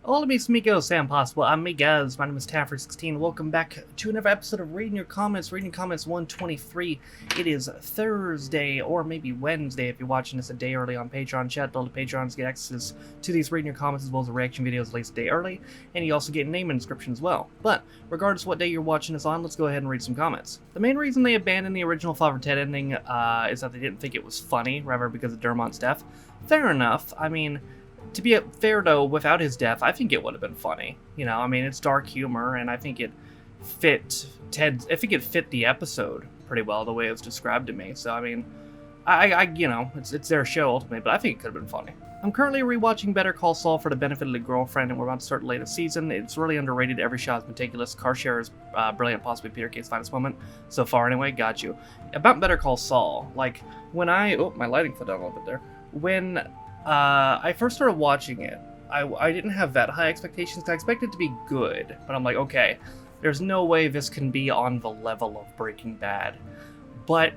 Hola mis amigos, Sam Possible, amigas, my name is Taffer16. Welcome back to another episode of Reading Comments 123. It is Thursday, or maybe Wednesday if you're watching this a day early on Patreon. Chat, all the Patrons get access to these Reading Your Comments as well as the reaction videos at least a day early, and you also get a name and description as well. But, regardless of what day you're watching this on, let's go ahead and read some comments. The main reason they abandoned the original Father Ted ending is that they didn't think it was funny, rather because of Dermont's death. Fair enough, I mean, to be fair, though, without his death, I think it would have been funny. You know, I mean, it's dark humor, and I think it fit the episode pretty well, the way it was described to me. So, I mean, you know, it's their show ultimately, but I think it could have been funny. I'm currently rewatching Better Call Saul for the benefit of the girlfriend, and we're about to start the latest season. It's really underrated. Every shot is meticulous. Car share is brilliant, possibly Peter Kay's finest moment. So far, anyway, got you. About Better Call Saul, like, when oh, my lighting fell down a little bit there. When I first started watching it, I didn't have that high expectations. I expected it to be good, but I'm like, okay, there's no way this can be on the level of Breaking Bad. But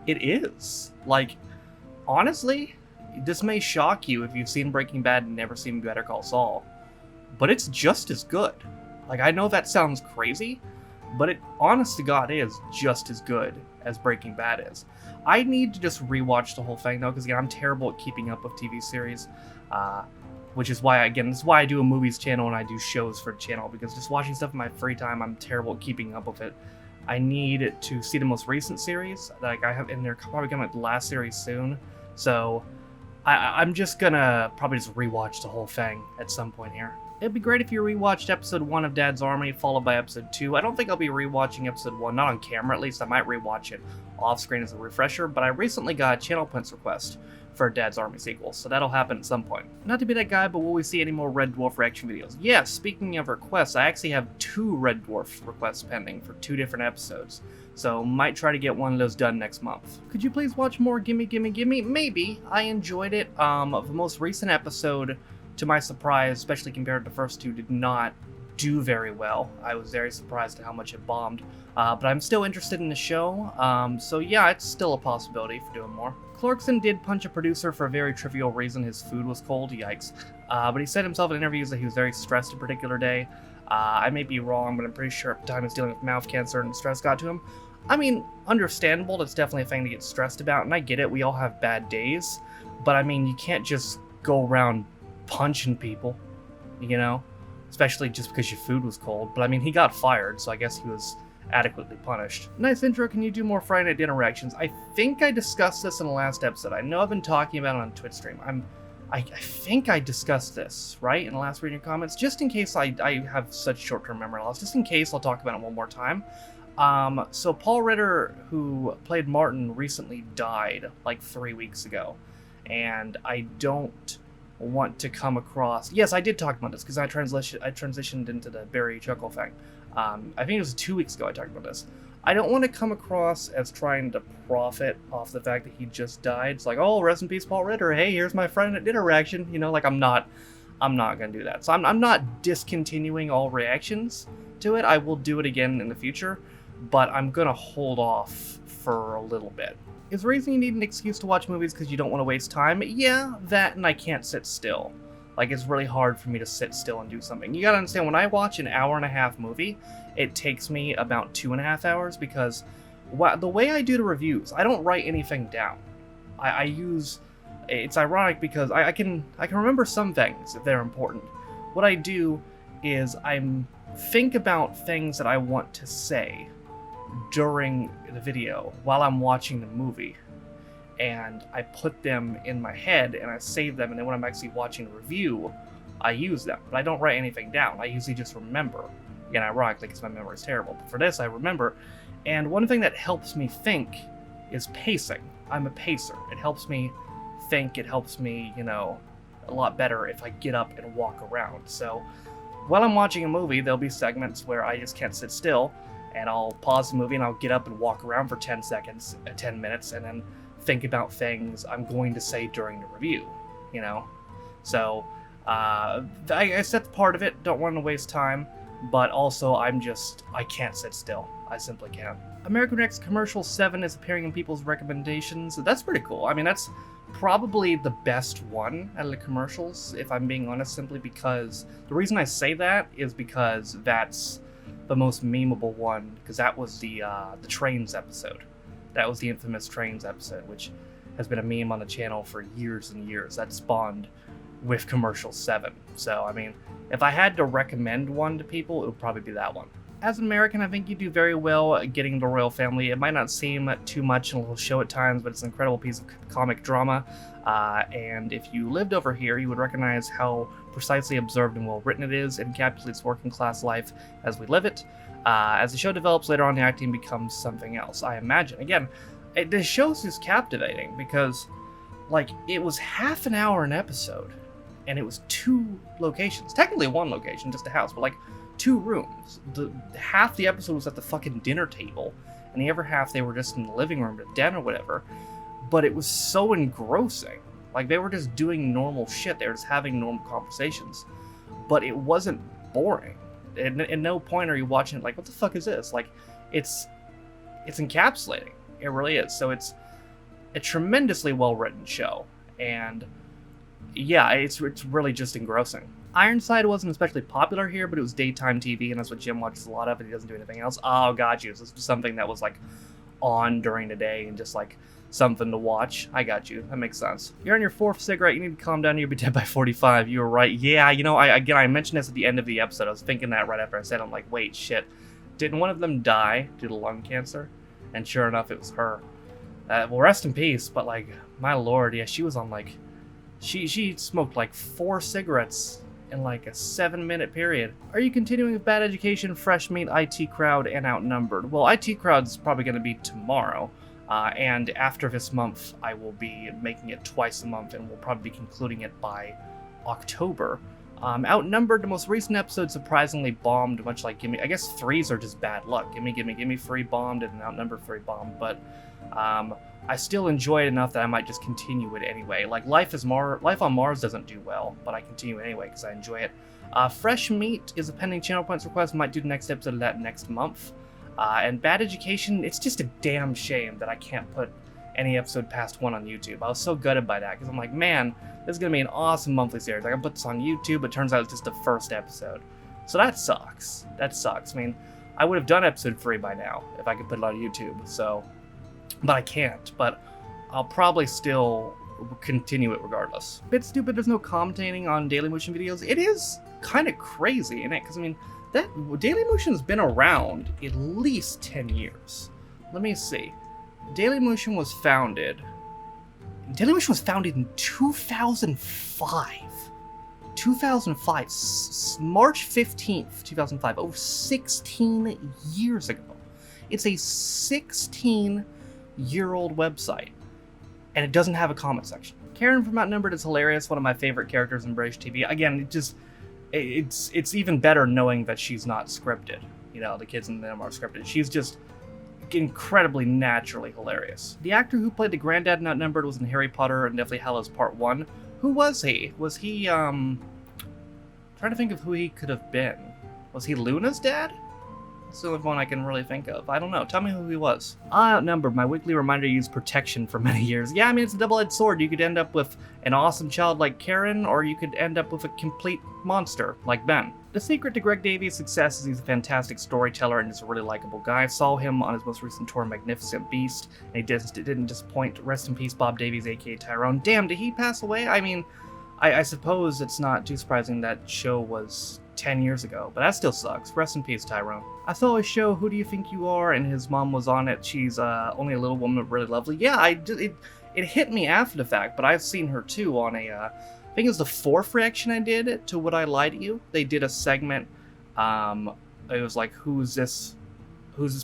it is. Like, honestly, this may shock you if you've seen Breaking Bad and never seen Better Call Saul, but it's just as good. Like, I know that sounds crazy, but it, honest to God, is just as good as Breaking Bad is. I need to just rewatch the whole thing, though, because, again, I'm terrible at keeping up with TV series, which is why, again, this is why I do a movies channel and I do shows for the channel, because just watching stuff in my free time, I'm terrible at keeping up with it. I need to see the most recent series, like I have, and they're probably coming at the last series soon, so I'm just gonna probably just rewatch the whole thing at some point here. It'd be great if you rewatched episode 1 of Dad's Army, followed by episode 2. I don't think I'll be rewatching episode 1, not on camera at least. I might rewatch it off screen as a refresher, but I recently got a channel points request for Dad's Army sequel, so that'll happen at some point. Not to be that guy, but will we see any more Red Dwarf reaction videos? Yes, speaking of requests, I actually have 2 Red Dwarf requests pending for 2 different episodes, so might try to get one of those done next month. Could you please watch more Gimme Gimme Gimme? Maybe. I enjoyed it. The most recent episode, to my surprise, especially compared to the first 2, did not do very well. I was very surprised at how much it bombed, but I'm still interested in the show, so yeah, it's still a possibility for doing more. Clarkson did punch a producer for a very trivial reason. His food was cold, yikes. But he said himself in interviews that he was very stressed a particular day. I may be wrong, but I'm pretty sure at the time he was dealing with mouth cancer and stress got to him. I mean, understandable, that's definitely a thing to get stressed about, and I get it, we all have bad days, but I mean, you can't just go around punching people, you know? Especially just because your food was cold. But I mean, he got fired, so I guess he was adequately punished. Nice intro, can you do more Friday Night Dinner reactions? I think I discussed this in the last episode. I know I've been talking about it on Twitch stream. I think I discussed this, right? In the last Reading Your Comments. Just in case I have such short-term memory loss. Just in case, I'll talk about it one more time. So Paul Ritter, who played Martin, recently died like 3 weeks ago. And I don't want to come across... Yes, I did talk about this because I transitioned into the Barry Chuckle thing. I think it was 2 weeks ago I talked about this. I don't want to come across as trying to profit off the fact that he just died. It's like, oh, rest in peace, Paul Ritter. Hey, here's my Friday Night Dinner reaction. You know, like I'm not gonna do that. So I'm not discontinuing all reactions to it. I will do it again in the future, but I'm gonna hold off for a little bit. Is the reason you need an excuse to watch movies because you don't want to waste time? Yeah, that, and I can't sit still. Like, it's really hard for me to sit still and do something. You gotta understand, when I watch an hour-and-a-half movie, it takes me about 2.5 hours because the way I do the reviews, I don't write anything down. I use... It's ironic because I can remember some things if they're important. What I do is I think about things that I want to say during the video while I'm watching the movie, and I put them in my head and I save them, and then when I'm actually watching a review I use them, but I don't write anything down. I usually just remember. Again, ironically, because my memory is terrible, but for this I remember. And one thing that helps me think is pacing. I'm a pacer. It helps me think, it helps me, you know, a lot better if I get up and walk around. So while I'm watching a movie, there'll be segments where I just can't sit still, and I'll pause the movie and I'll get up and walk around for 10 minutes, and then think about things I'm going to say during the review, you know? So, I guess that's part of it. Don't want to waste time, but also I can't sit still. I simply can't. American Next Commercial 7 is appearing in people's recommendations. That's pretty cool. I mean, that's probably the best one out of the commercials, if I'm being honest, simply because the reason I say that is because that's the most memeable one, because that was the Trains episode. That was the infamous Trains episode, which has been a meme on the channel for years and years. That spawned with Commercial 7. So, I mean, if I had to recommend one to people, it would probably be that one. As an American, I think you do very well getting the royal family. It might not seem too much in a little show at times, but it's an incredible piece of comic drama. And if you lived over here, you would recognize how precisely observed and well written it is. It encapsulates working class life as we live it. As the show develops later on, the acting becomes something else, I imagine. Again, the show's just captivating because, like, it was half an hour an episode, and it was 2 locations. Technically 1 location, just a house, but like 2 rooms. Half the episode was at the fucking dinner table, and the other half they were just in the living room at den or whatever. But it was so engrossing. Like, they were just doing normal shit. They were just having normal conversations. But it wasn't boring. At no point are you watching it like, what the fuck is this? Like, it's encapsulating. It really is. So it's a tremendously well-written show. And yeah, it's really just engrossing. Ironside wasn't especially popular here, but it was daytime TV, and that's what Jim watches a lot of, and he doesn't do anything else. Oh, got you. So it's just something that was, like, on during the day and just, like, something to watch. I got you. That makes sense. You're on your 4th cigarette. You need to calm down. You'll be dead by 45. You were right. Yeah, you know, I mentioned this at the end of the episode. I was thinking that right after I said it. I'm like, wait, shit. Didn't one of them die due to lung cancer? And sure enough, it was her. Well, rest in peace, but, like, my lord, yeah, she was on, like... She smoked, like, 4 cigarettes in, like, a 7-minute period. Are you continuing with Bad Education, Fresh Meat, IT Crowd, and Outnumbered? Well, IT Crowd's probably going to be tomorrow. And after this month, I will be making it twice a month, and we'll probably be concluding it by October. Outnumbered, the most recent episode surprisingly bombed, much like Gimme. I guess 3s are just bad luck. Gimme 3 bombed, and Outnumbered 3 bombed, but I still enjoy it enough that I might just continue it anyway. Like, Life on Mars doesn't do well, but I continue it anyway because I enjoy it. Fresh Meat is a pending channel points request. Might do the next episode of that next month. And Bad Education, it's just a damn shame that I can't put any episode past 1 on YouTube. I was so gutted by that, because I'm like, man, this is going to be an awesome monthly series. I can put this on YouTube, but turns out it's just the first episode. So that sucks. That sucks. I mean, I would have done episode 3 by now if I could put it on YouTube, so... But I can't, but I'll probably still continue it regardless. Bit stupid there's no commentating on Dailymotion videos. It is kind of crazy, isn't it? Because, I mean, that Dailymotion's been around at least 10 years. Let me see. Dailymotion was founded in 2005. 2005. March 15th, 2005. Over 16 years ago. It's a 16-year-old website, and it doesn't have a comment section. Karen from Outnumbered is hilarious, one of my favorite characters in British TV. Again, it's even better knowing that she's not scripted. You know, the kids in them are scripted. She's just incredibly naturally hilarious. The actor who played the granddad in Outnumbered was in Harry Potter and Deathly Hallows Part 1. Who was he? Was he, trying to think of who he could have been. Was he Luna's dad? That's the only one I can really think of. I don't know. Tell me who he was. Outnumbered, my weekly reminder to use protection for many years. Yeah, I mean, it's a double-edged sword. You could end up with an awesome child like Karen, or you could end up with a complete monster like Ben. The secret to Greg Davies' success is he's a fantastic storyteller and is a really likable guy. I saw him on his most recent tour, Magnificent Beast, and he didn't disappoint. Rest in peace, Bob Davies, aka Tyrone. Damn, did he pass away? I mean, I suppose it's not too surprising that show was 10 years ago, but that still sucks. Rest in peace, Tyrone. I saw his show, Who Do You Think You Are? And his mom was on it. She's only a little woman, but really lovely. Yeah, it hit me after the fact, but I've seen her too on a, I think it was the 4th reaction I did to Would I Lie to You? They did a segment, it was like, who's this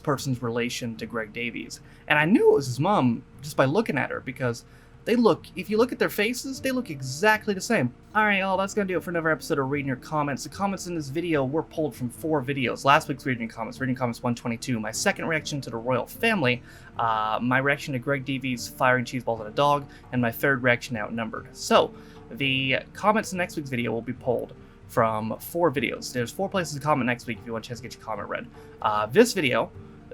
person's relation to Greg Davies? And I knew it was his mom just by looking at her, because if you look at their faces, they look exactly the same. Alright, y'all, that's gonna do it for another episode of Reading Your Comments. The comments in this video were pulled from 4 videos. Last week's Reading Comments 122, my second reaction to the royal family, my reaction to Greg Davies firing cheese balls at a dog, and my 3rd reaction to Outnumbered. So, the comments in next week's video will be pulled from 4 videos. There's 4 places to comment next week if you want a chance to get your comment read. This video,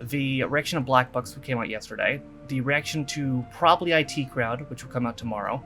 the reaction of Black Bucks, who came out yesterday, the reaction to probably IT Crowd, which will come out tomorrow,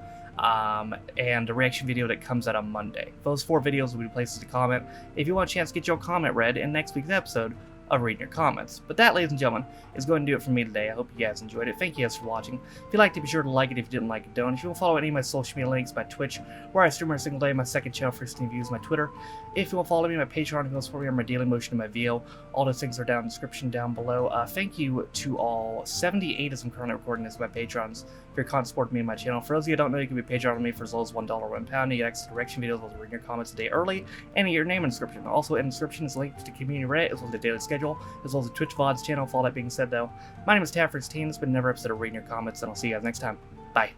and a reaction video that comes out on Monday. Those 4 videos will be places to comment if you want a chance to get your comment read in next week's episode of Reading Your Comments. But that, ladies and gentlemen, is going to do it for me today. I hope you guys enjoyed it. Thank you guys for watching. If you liked it, be sure to like it. If you didn't like it, don't. If you want to follow any of my social media links, my Twitch, where I stream every single day, my second channel for 16 views, my Twitter. If you want to follow me, my Patreon, if you want to support me on my daily motion and my VO, all those things are down in the description down below. Thank you to all 78 as I'm currently recording this, my patrons, for your constant support of me and my channel. For those of you who don't know, you can be a patron on me for as low as $1 or £1. You get access to direction videos, as reading your comments a day early, and your name in the description. Also, in the description is linked to community Reddit, as well as the daily schedule, as well as the Twitch VODs channel. For all that being said, though, my name is Tafford16. It's been another episode of Reading Your Comments, and I'll see you guys next time. Bye.